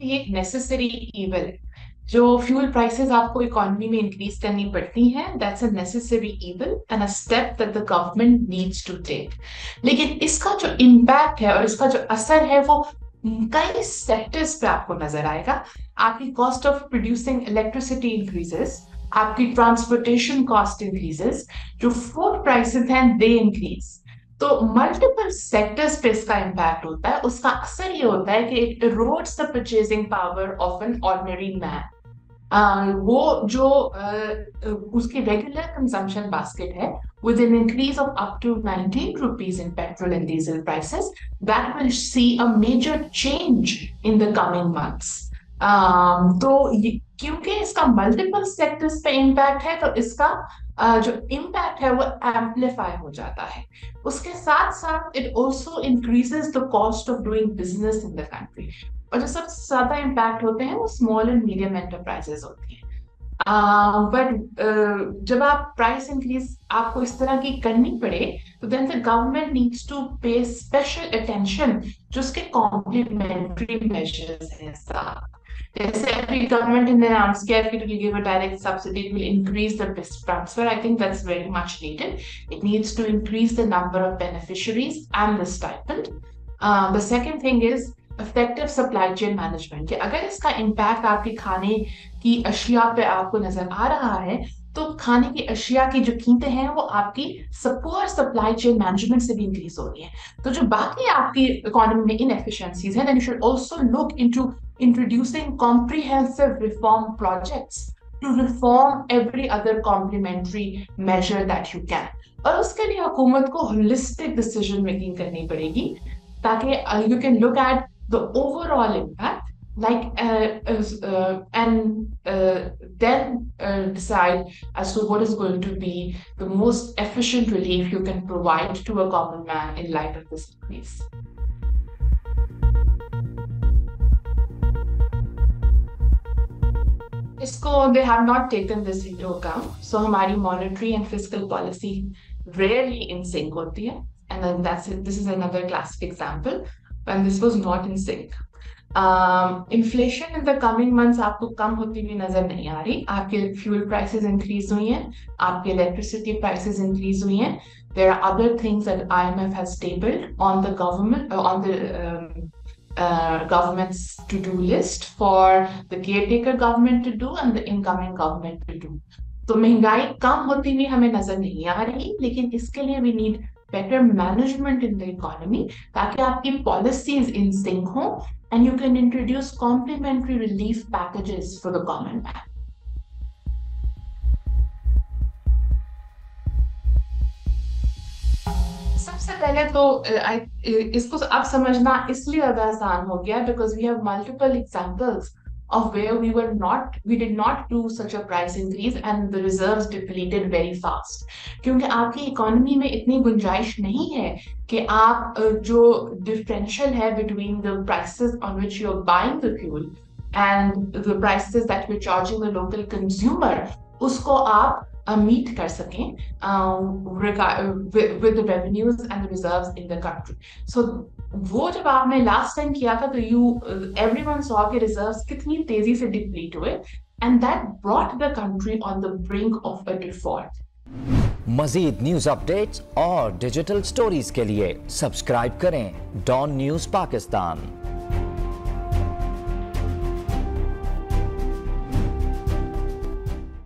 कि एक necessary evil है। जो फ्यूल प्राइसेस आपको इकोनॉमी में इंक्रीज करनी पड़ती हैं, that's a necessary evil and a step that the government needs to take. लेकिन इसका जो इम्पैक्ट है और इसका जो असर है वो कई सेक्टर्स पे आपको नजर आएगा। आपकी cost of producing electricity increases, आपकी ट्रांसपोर्टेशन कॉस्ट इंक्रीजेस, जो फूड प्राइसेस हैं दे इंक्रीज। तो मल्टीपल सेक्टर्स पे इसका इम्पैक्ट होता है। उसका असर ये होता है कि it erodes the purchasing power of an ordinary man. वो जो उसकी रेगुलर कंजम्पशन बास्केट है, with an increase of up to 19 rupees in petrol and diesel prices, that will see a major change in the coming months. तो क्योंकि इसका multiple sectors पे impact है, तो इसका जो इम्पैक्ट है वो एम्पलीफाई हो जाता है। उसके साथ साथ it also increases the cost of doing business in the country. और जो सबसे ज्यादा इम्पैक्ट होते हैं वो स्मॉल एंड मीडियम एंटरप्राइजेस होती हैं। बट जब आप प्राइस इंक्रीज आपको इस तरह की करनी पड़े, तो then the government needs to pay special attention जो उसके कॉम्प्लीमेंट्री मेजर्स हैं साथ। जैसे अभी गवर्नमेंट ने अनाउंस किया कि it will give a direct subsidy, it will increase the BIS transfer. I think that's very much needed. It needs to increase the number of beneficiaries and the stipend. The second thing is effective supply chain management. कि अगर इसका impact आपके खाने की अशिया पे आपको नजर आ रहा है, तो खाने की अशिया की जो कीमतें हैं वो आपकी पुअर सप्लाई चेन मैनेजमेंट से भी इंक्रीज हो रही है। तो जो बाकी आपकी इकोनॉमी में इनएफिशिएंसीज हैं, then you should also look into introducing comprehensive reform projects to reform every other complementary measure that you can. और उसके लिए हुकूमत को होलिस्टिक डिसीजन मेकिंग करनी पड़ेगी, ताकि you can look at the overall impact, and then decide as to what is going to be the most efficient relief you can provide to a common man in light of this increase. इसको they have not taken this into account, so हमारी monetary and fiscal policy rarely in sync होती है, and then this is another classic example when this was not in sync. Inflation in the coming months आपको कम होती हुई नजर नहीं आ रही। आपके fuel prices increase हुई हैं, आपके electricity prices increase हुई हैं। There are other things that IMF has tabled on the government's to-do list for the caretaker government to do and the incoming government to do. तो महंगाई कम होती हुई हमें नजर नहीं आ रही, लेकिन इसके लिए we need better management in the economy, ताकि आपकी policies in sync हो and you can introduce complementary relief packages for the common man. सबसे पहले तो इसको अब समझना इसलिए ज़्यादा आसान हो गया because we have multiple examples of where we did not do such a price increase and the reserves depleted very fast. क्योंकि आपकी इकोनॉमी में इतनी गुंजाइश नहीं है कि आप जो differential है between the prices on which you're buying the fuel and the prices that we're charging the local consumer, उसको आप meet कर सकें with the revenues and the reserves in the country. So वो जब आपने लास्ट टाइम किया था, तो everyone saw कि reserves कितनी तेजी से डिप्लीट हुए, and that brought the country on the brink of a default. मजीद न्यूज अपडेट्स और डिजिटल स्टोरीज के लिए सब्सक्राइब करें डॉन न्यूज पाकिस्तान।